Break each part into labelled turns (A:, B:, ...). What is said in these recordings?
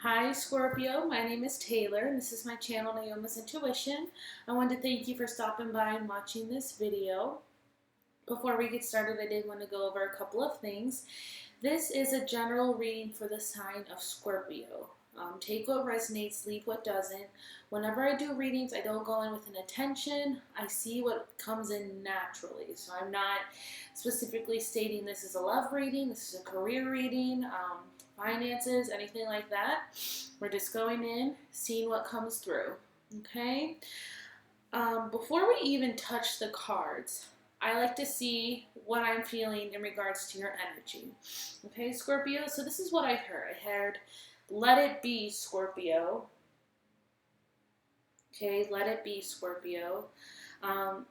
A: Hi Scorpio, my name is Taylor and this is my channel Neoma's Intuition. I wanted to thank you for stopping by and watching this video. Before we get started, I did want to go over a couple of things. This is a general reading for the sign of Scorpio. Take what resonates, leave what doesn't. Whenever I do readings, I don't go in with an intention. I see what comes in naturally. So I'm not specifically stating this is a love reading, this is a career reading, finances, anything like that. We're just going in, seeing what comes through. Okay? Before we even touch the cards, I like to see what I'm feeling in regards to your energy. Okay, Scorpio? So this is what I heard. I heard, let it be, Scorpio. Okay, let it be, Scorpio. I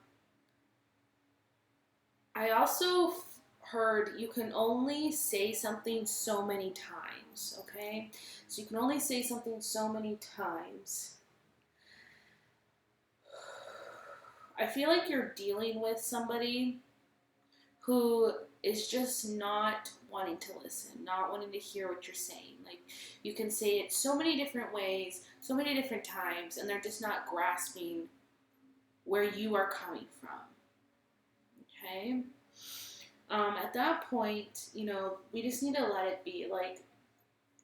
A: also heard you can only say something so many times. Okay? So you can only say something so many times. I feel like you're dealing with somebody who is just not wanting to listen, not wanting to hear what you're saying. Like, you can say it so many different ways, so many different times, and they're just not grasping where you are coming from. Okay? At that point, we just need to let it be. Like,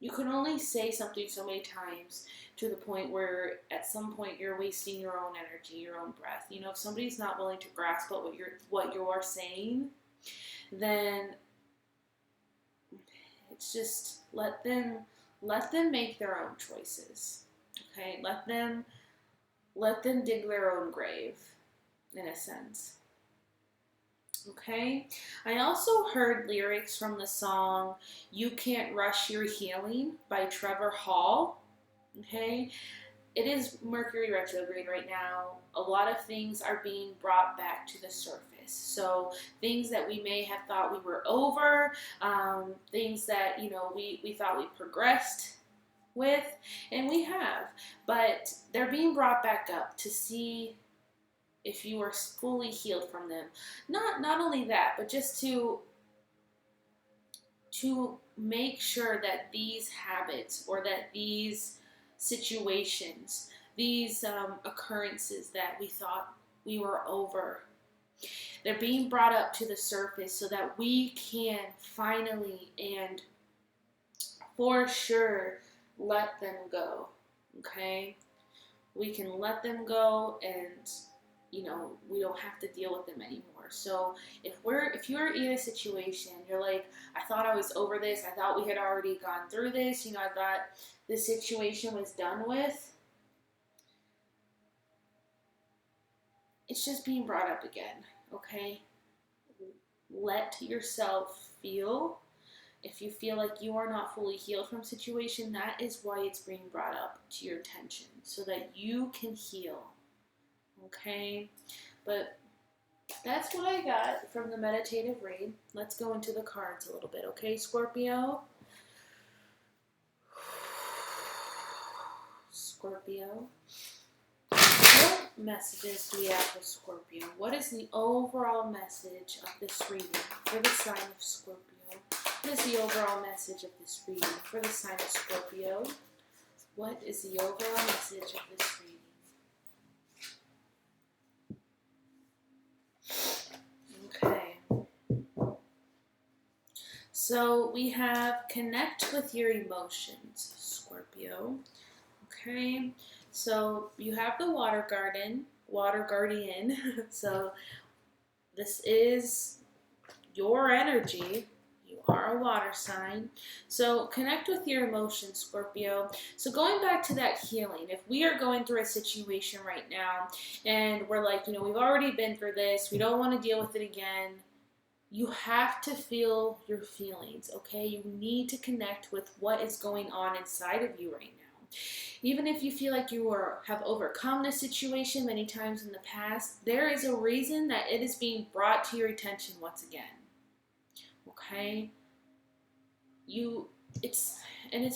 A: you can only say something so many times to the point where at some point you're wasting your own energy, your own breath. If somebody's not willing to grasp what you're saying, then it's just let them make their own choices. Okay? Let them dig their own grave, in a sense. Okay? I also heard lyrics from the song You Can't Rush Your Healing by Trevor Hall. Okay? It is Mercury retrograde right now. A lot of things are being brought back to the surface. So things that we may have thought we were over, things that, we thought we progressed with, and we have. But they're being brought back up to see if you are fully healed from them. Not only that, but just to make sure that these habits or that these situations, these occurrences that we thought we were over, they're being brought up to the surface so that we can finally and for sure let them go. Okay? We can let them go, and we don't have to deal with them anymore. So if you're in a situation, you're like, I thought I was over this, I thought we had already gone through this, I thought this situation was done with, it's just being brought up again. Okay? Let yourself feel. If you feel like you are not fully healed from situation, that is why it's being brought up to your attention, so that you can heal. Okay? But that's what I got from the meditative read. Let's go into the cards a little bit, okay, Scorpio? Scorpio. What messages do we have for Scorpio? What is the overall message of this reading for the sign of Scorpio? What is the overall message of this reading for the sign of Scorpio? What is the overall message of this reading? Okay. So we have connect with your emotions, Scorpio. Okay. So you have the water guardian. So this is your energy. You are a water sign. So connect with your emotions, Scorpio. So going back to that healing, if we are going through a situation right now and we're like, we've already been through this, we don't want to deal with it again, you have to feel your feelings, okay? You need to connect with what is going on inside of you right now. Even if you feel like you have overcome this situation many times in the past, there is a reason that it is being brought to your attention once again. Okay? It's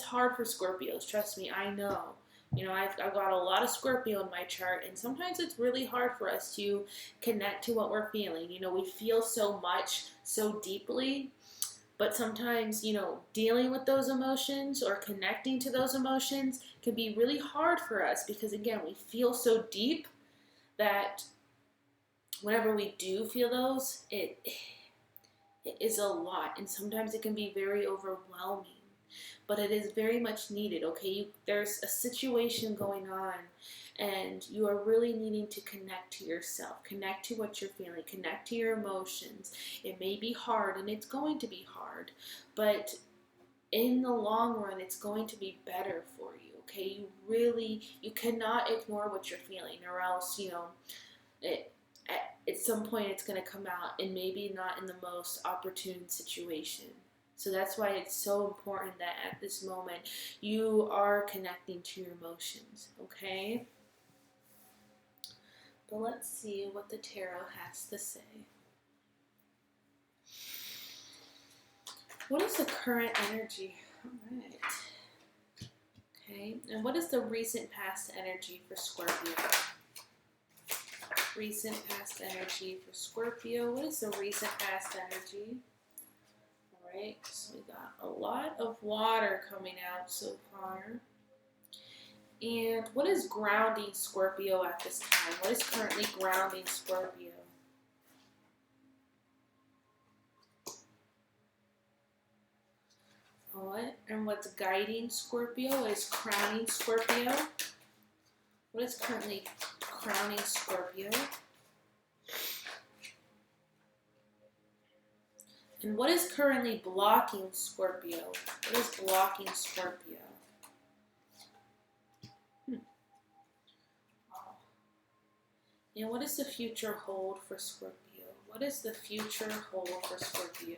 A: hard for Scorpios, trust me, I know. I've got a lot of Scorpio in my chart, and sometimes it's really hard for us to connect to what we're feeling. We feel so much, so deeply, But sometimes, you know, dealing with those emotions or connecting to those emotions can be really hard for us because, again, we feel so deep that whenever we do feel those, it is a lot. And sometimes it can be very overwhelming. But it is very much needed, okay? There's a situation going on, and you are really needing to connect to yourself, connect to what you're feeling, connect to your emotions. It may be hard, and it's going to be hard, but in the long run, it's going to be better for you, okay? You cannot ignore what you're feeling, or else, you know, at some point it's going to come out, and maybe not in the most opportune situation. So that's why it's so important that at this moment you are connecting to your emotions, okay? But let's see what the tarot has to say. What is the current energy? All right. Okay, and what is the recent past energy for Scorpio? Recent past energy for Scorpio. What is the recent past energy? Alright, so we got a lot of water coming out so far. And what is grounding Scorpio at this time? What is currently grounding Scorpio? What? And what's guiding Scorpio? What is crowning Scorpio? What is currently crowning Scorpio? And what is currently blocking Scorpio? What is blocking Scorpio? Wow. And what does the future hold for Scorpio? What does the future hold for Scorpio?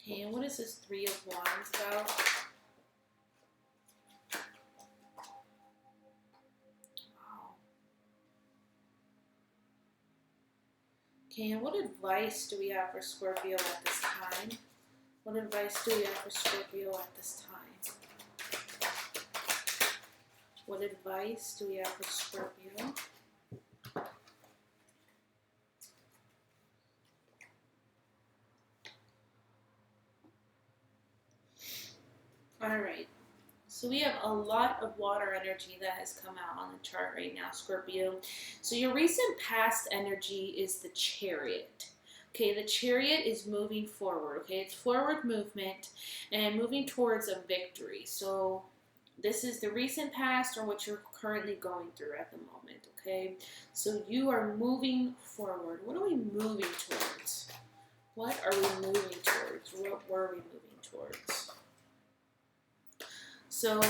A: Okay, and what is this Three of Wands about? Okay, and what advice do we have for Scorpio at this time? What advice do we have for Scorpio at this time? What advice do we have for Scorpio? Alright, so we have a lot of water energy that has come out on the chart right now, Scorpio. So your recent past energy is the Chariot. Okay, the Chariot is moving forward, okay? It's forward movement and moving towards a victory. So this is the recent past or what you're currently going through at the moment, okay? So you are moving forward. What are we moving towards? What are we moving towards? What were we moving towards? So,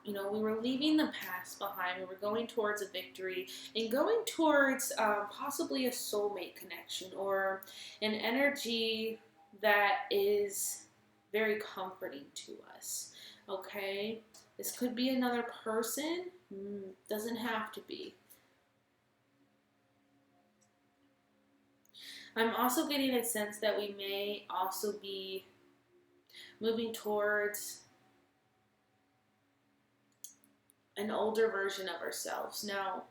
A: you know, we were leaving the past behind. We were going towards a victory and going towards possibly a soulmate connection or an energy that is very comforting to us, okay? This could be another person. Doesn't have to be. I'm also getting a sense that we may also be moving towards an older version of ourselves. Now,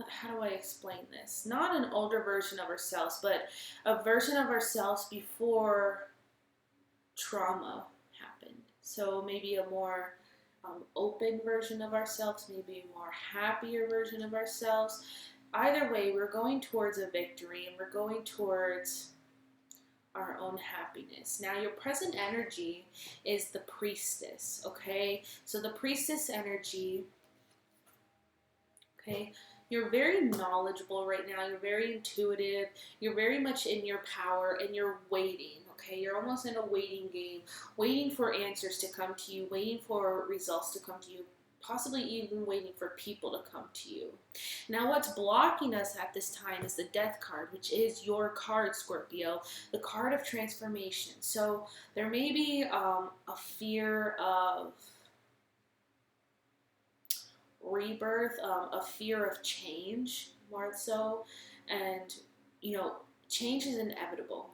A: how do I explain this? Not an older version of ourselves, but a version of ourselves before trauma happened. So maybe a more open version of ourselves, maybe a more happier version of ourselves. Either way, we're going towards a victory and we're going towards our own happiness. Now, your present energy is the Priestess, okay? So the Priestess energy, okay, you're very knowledgeable right now. You're very intuitive. You're very much in your power and you're waiting, okay? You're almost in a waiting game, waiting for answers to come to you, waiting for results to come to you, possibly even waiting for people to come to you. Now, what's blocking us at this time is the Death card, which is your card, Scorpio, the card of transformation. So there may be a fear of rebirth, a fear of change, more so, and, you know, change is inevitable.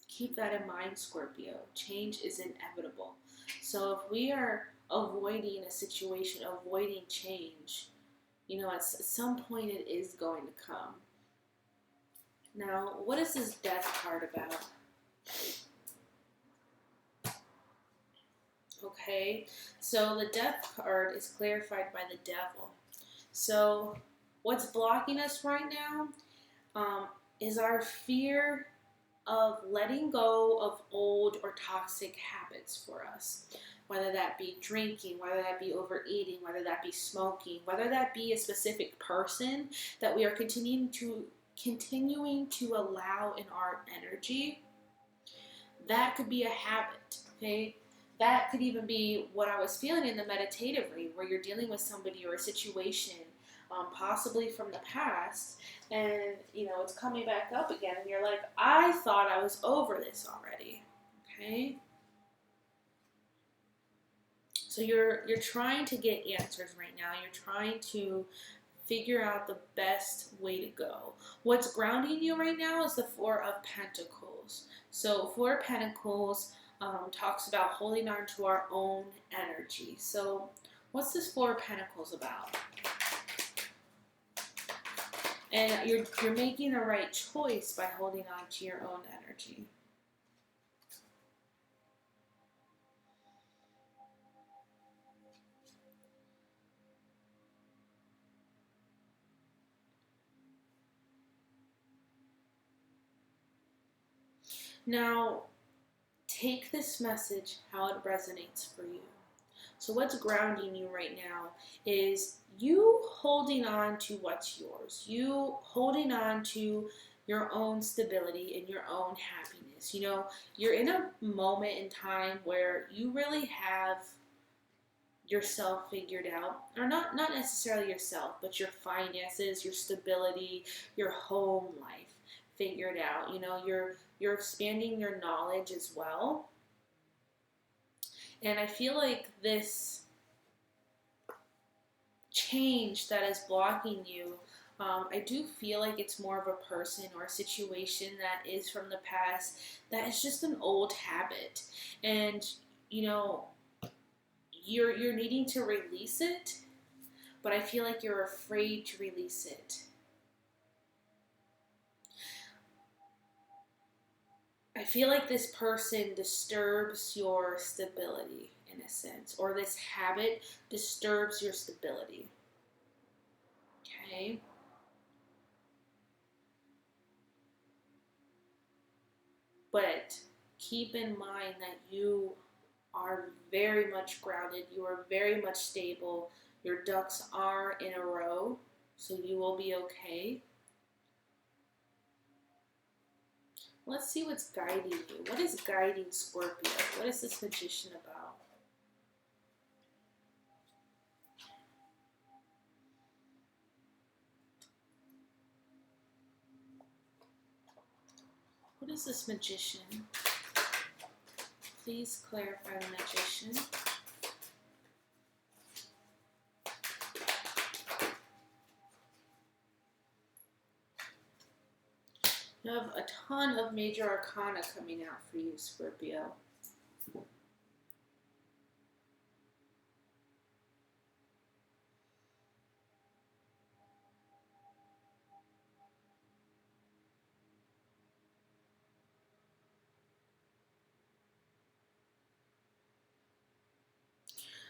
A: Keep that in mind, Scorpio. Change is inevitable. So if we are avoiding a situation, avoiding change, you know, at some point it is going to come. Now, what is this death card about? Okay, so the death card is clarified by the devil. So what's blocking us right now is our fear of letting go of old or toxic habits for us. Whether that be drinking, whether that be overeating, whether that be smoking, whether that be a specific person that we are continuing to allow in our energy. That could be a habit, okay? That could even be what I was feeling in the meditative read, where you're dealing with somebody or a situation, possibly from the past, and it's coming back up again, and you're like, I thought I was over this already, okay? So you're trying to get answers right now. You're trying to figure out the best way to go. What's grounding you right now is the Four of Pentacles. So Four of Pentacles talks about holding on to our own energy. So what's this Four of Pentacles about? And you're making the right choice by holding on to your own energy. Now, take this message how it resonates for you. So what's grounding you right now is you holding on to what's yours. You holding on to your own stability and your own happiness. You're in a moment in time where you really have yourself figured out, or not necessarily yourself, but your finances, your stability, your home life figured out. You're expanding your knowledge as well. And I feel like this change that is blocking you, I do feel like it's more of a person or a situation that is from the past that is just an old habit. And, you're needing to release it, but I feel like you're afraid to release it. I feel like this person disturbs your stability in a sense, or this habit disturbs your stability. Okay? But keep in mind that you are very much grounded, you are very much stable, your ducks are in a row, so you will be okay. Let's see what's guiding you. What is guiding Scorpio? What is this Magician about? What is this Magician? Please clarify the Magician. You have a ton of major arcana coming out for you, Scorpio.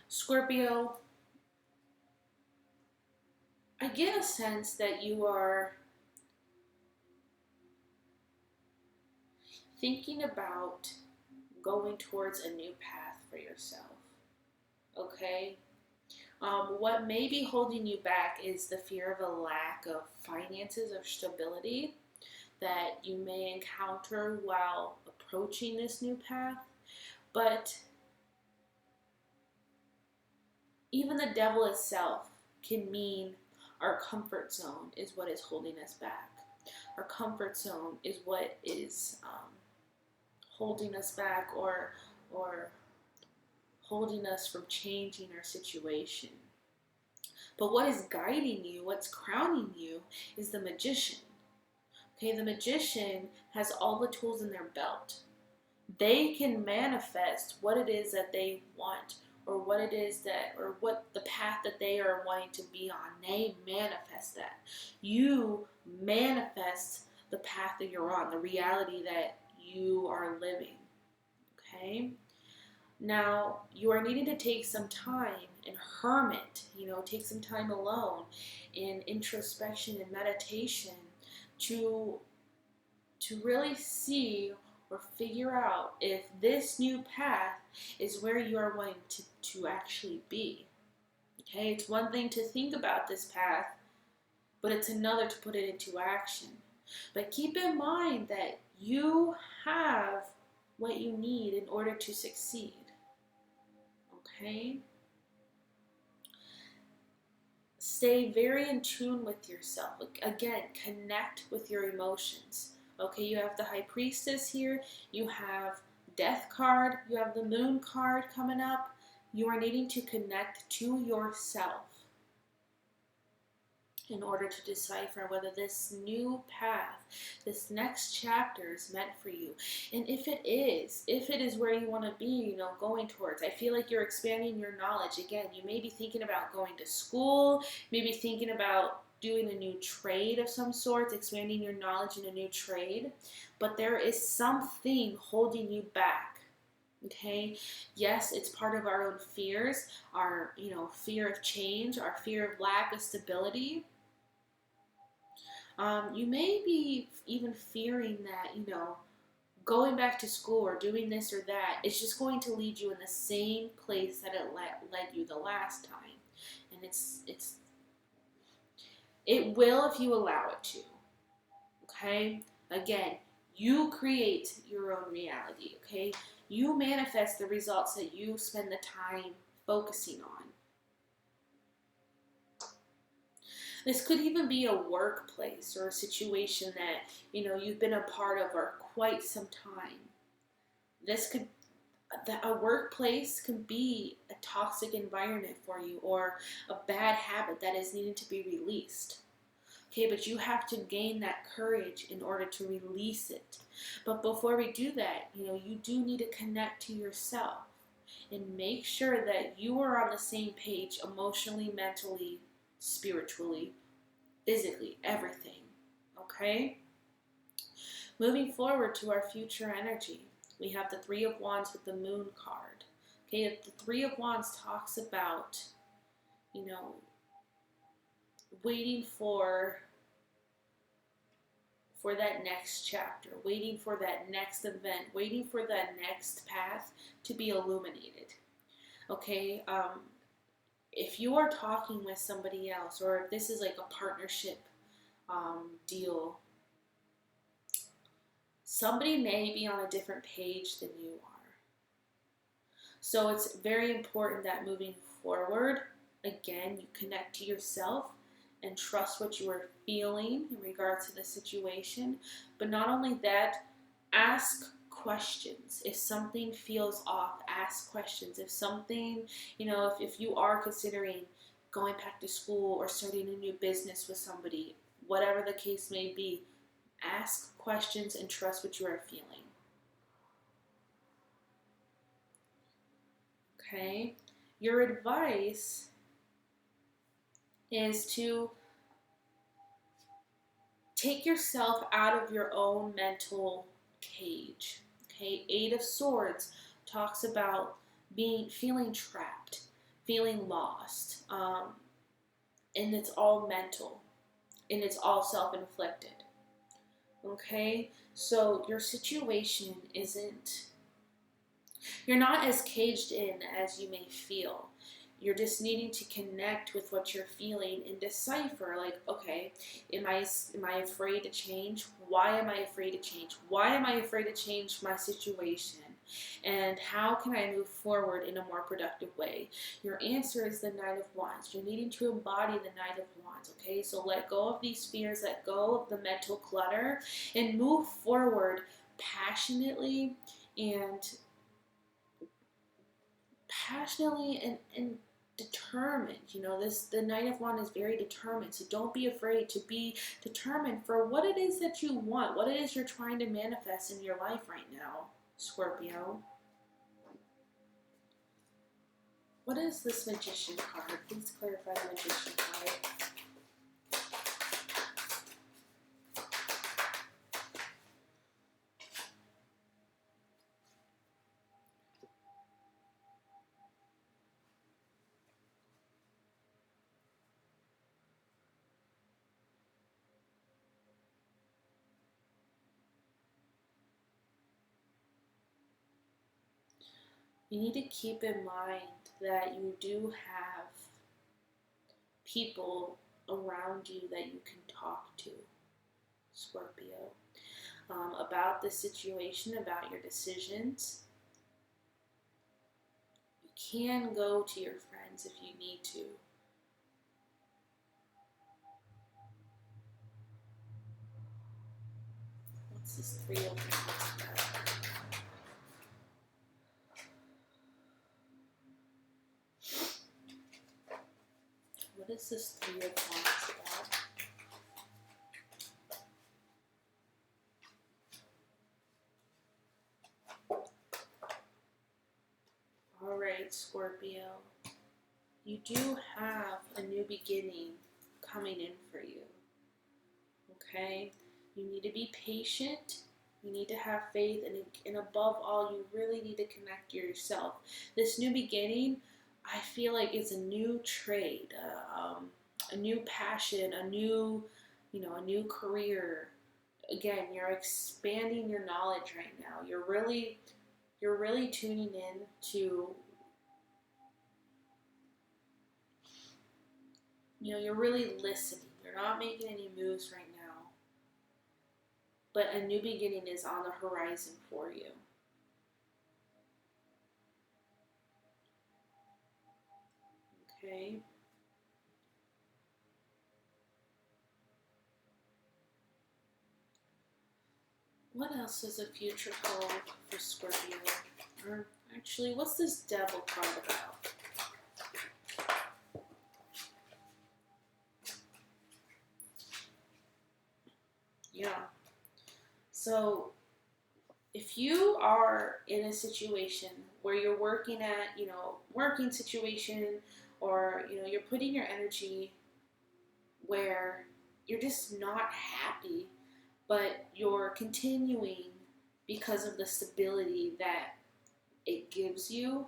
A: Scorpio, I get a sense that you are thinking about going towards a new path for yourself. Okay? What may be holding you back is the fear of a lack of finances or stability that you may encounter while approaching this new path. But even the devil itself can mean our comfort zone is what is holding us back. Our comfort zone is what is holding us back or holding us from changing our situation. But what is guiding you, what's crowning you, is the Magician. Okay, the Magician has all the tools in their belt. They can manifest what it is that they want, or what it is that, or what the path that they are wanting to be on. They manifest that. You manifest the path that you're on, the reality that you are living. Okay? Now, you are needing to take some time and hermit, take some time alone in introspection and meditation to really see or figure out if this new path is where you are wanting to actually be. Okay, it's one thing to think about this path, but it's another to put it into action. But keep in mind that you have what you need in order to succeed. Okay? Stay very in tune with yourself. Again, connect with your emotions. Okay, you have the High Priestess here. You have Death card. You have the Moon card coming up. You are needing to connect to yourself in order to decipher whether this new path, this next chapter is meant for you. And if it is where you want to be, going towards, I feel like you're expanding your knowledge. Again, you may be thinking about going to school, maybe thinking about doing a new trade of some sort, expanding your knowledge in a new trade, but there is something holding you back. Okay, yes, it's part of our own fears, our fear of change, our fear of lack of stability. You may be even fearing that, going back to school or doing this or that is just going to lead you in the same place that it led you the last time. And it will if you allow it to. Okay? Again, you create your own reality, okay? You manifest the results that you spend the time focusing on. This could even be a workplace or a situation that, you've been a part of for quite some time. A workplace could be a toxic environment for you or a bad habit that is needing to be released. Okay, but you have to gain that courage in order to release it. But before we do that, you do need to connect to yourself and make sure that you are on the same page emotionally, mentally, spiritually, physically, everything. Okay? Moving forward to our future energy, we have the Three of Wands with the Moon card. Okay, the Three of Wands talks about, waiting for that next chapter, waiting for that next event, waiting for that next path to be illuminated. Okay, if you are talking with somebody else, or if this is like a partnership deal, somebody may be on a different page than you are. So it's very important that moving forward, again, you connect to yourself and trust what you are feeling in regards to the situation. But not only that, ask questions. If something feels off, ask questions. If something, if you are considering going back to school or starting a new business with somebody, whatever the case may be, ask questions and trust what you are feeling. Okay? Your advice is to take yourself out of your own mental cage. Okay, Eight of Swords talks about feeling trapped, feeling lost, and it's all mental, and it's all self-inflicted. Okay, so your situation you're not as caged in as you may feel. You're just needing to connect with what you're feeling and decipher, like, okay, am I afraid to change? Why am I afraid to change? Why am I afraid to change my situation? And how can I move forward in a more productive way? Your answer is the Knight of Wands. You're needing to embody the Knight of Wands, okay? So let go of these fears, let go of the mental clutter, and move forward passionately and determined. The Knight of Wands is very determined, so don't be afraid to be determined for what it is that you want, what it is you're trying to manifest in your life right now, Scorpio. What is this Magician card? Please clarify the Magician card. you need to keep in mind that you do have people around you that you can talk to, Scorpio, about the situation, about your decisions. You can go to your friends if you need to. What's this 3 of Wands about? What is this 3 of Wands about? All right, Scorpio. You do have a new beginning coming in for you. Okay? You need to be patient. You need to have faith. And above all, you really need to connect to yourself. This new beginning, I feel like it's a new trade, a new passion, a new career. Again, you're expanding your knowledge right now. You're really tuning in to, you're really listening. You're not making any moves right now, but a new beginning is on the horizon for you. Okay. What else does the future hold for Scorpio? Or actually, what's this Devil card about? Yeah. So, if you are in a situation where you're working at, working situation, or, you're putting your energy where you're just not happy, but you're continuing because of the stability that it gives you,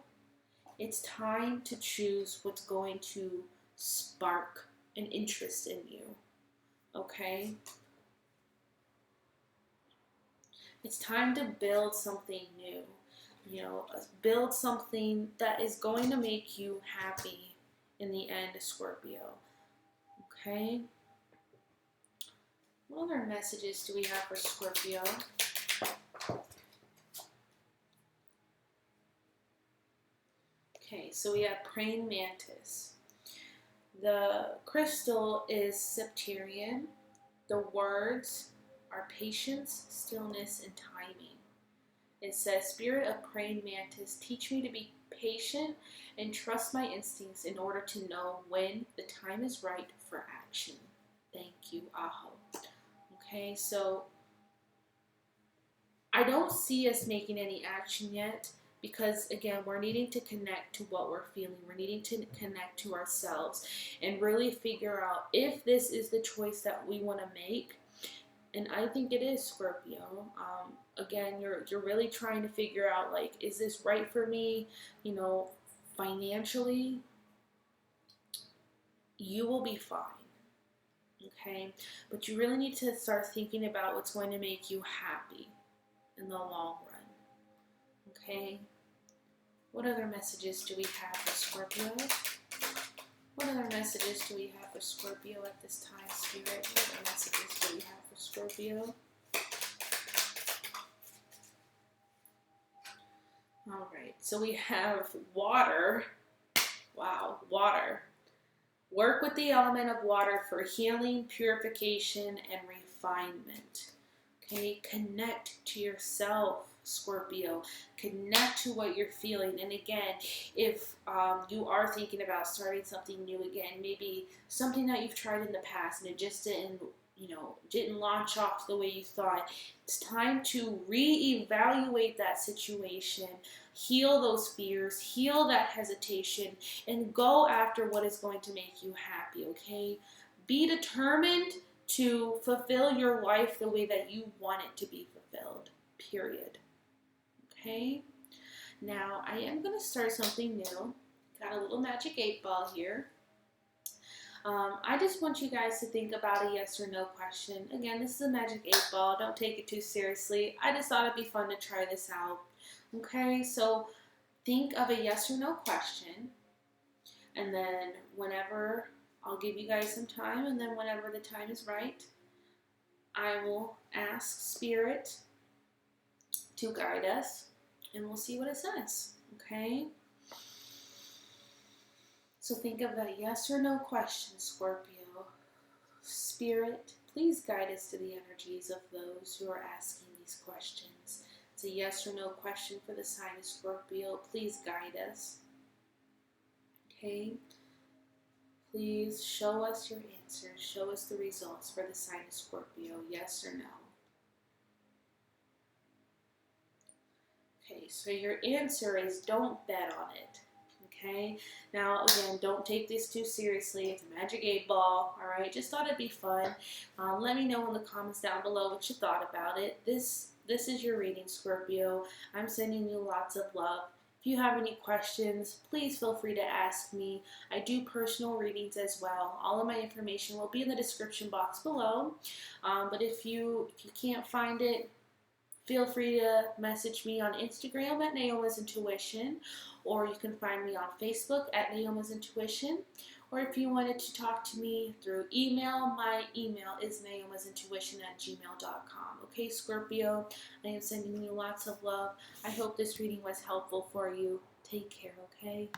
A: it's time to choose what's going to spark an interest in you. Okay? It's time to build something new. Build something that is going to make you happy in the end, Scorpio. Okay? What other messages do we have for Scorpio? Okay, so we have praying mantis. The crystal is Septarian. The words are patience, stillness, and timing. It says, Spirit of praying mantis, teach me to be patient and trust my instincts in order to know when the time is right for action. Thank you, Aho. Okay, so I don't see us making any action yet because, again, we're needing to connect to what we're feeling. We're needing to connect to ourselves and really figure out if this is the choice that we want to make. And I think it is, Scorpio. Again, you're really trying to figure out, like, is this right for me? Financially, you will be fine. Okay? But you really need to start thinking about what's going to make you happy in the long run. Okay? What other messages do we have for Scorpio? What other messages do we have for Scorpio at this time, Spirit? What other messages do we have for Scorpio? Alright, so we have water. Wow, water. Work with the element of water for healing, purification, and refinement. Okay, connect to yourself, Scorpio. Connect to what you're feeling. And again, if you are thinking about starting something new again, maybe something that you've tried in the past and it just didn't launch off the way you thought, it's time to reevaluate that situation, heal those fears, heal that hesitation, and go after what is going to make you happy, okay? Be determined to fulfill your life the way that you want it to be fulfilled, period. Okay? Now, I am going to start something new. Got a little magic 8 ball here. I just want you guys to think about a yes or no question. Again, this is a magic 8 ball. Don't take it too seriously. I just thought it'd be fun to try this out. Okay? So, think of a yes or no question, and then whenever, I'll give you guys some time, and then whenever the time is right, I will ask Spirit to guide us, and we'll see what it says, okay? So think of that yes or no question, Scorpio. Spirit, please guide us to the energies of those who are asking these questions. It's a yes or no question for the sign of Scorpio. Please guide us. Okay? Please show us your answers. Show us the results for the sign of Scorpio. Yes or no? Okay, so your answer is don't bet on it. Okay, now again, don't take this too seriously. It's a magic 8-ball, all right? Just thought it'd be fun. Let me know in the comments down below what you thought about it. This is your reading, Scorpio. I'm sending you lots of love. If you have any questions, please feel free to ask me. I do personal readings as well. All of my information will be in the description box below. But if you can't find it, feel free to message me on Instagram at neomasintuition, or you can find me on Facebook at neomasintuition. Or if you wanted to talk to me through email, my email is neomasintuition@gmail.com. Okay, Scorpio, I am sending you lots of love. I hope this reading was helpful for you. Take care, okay?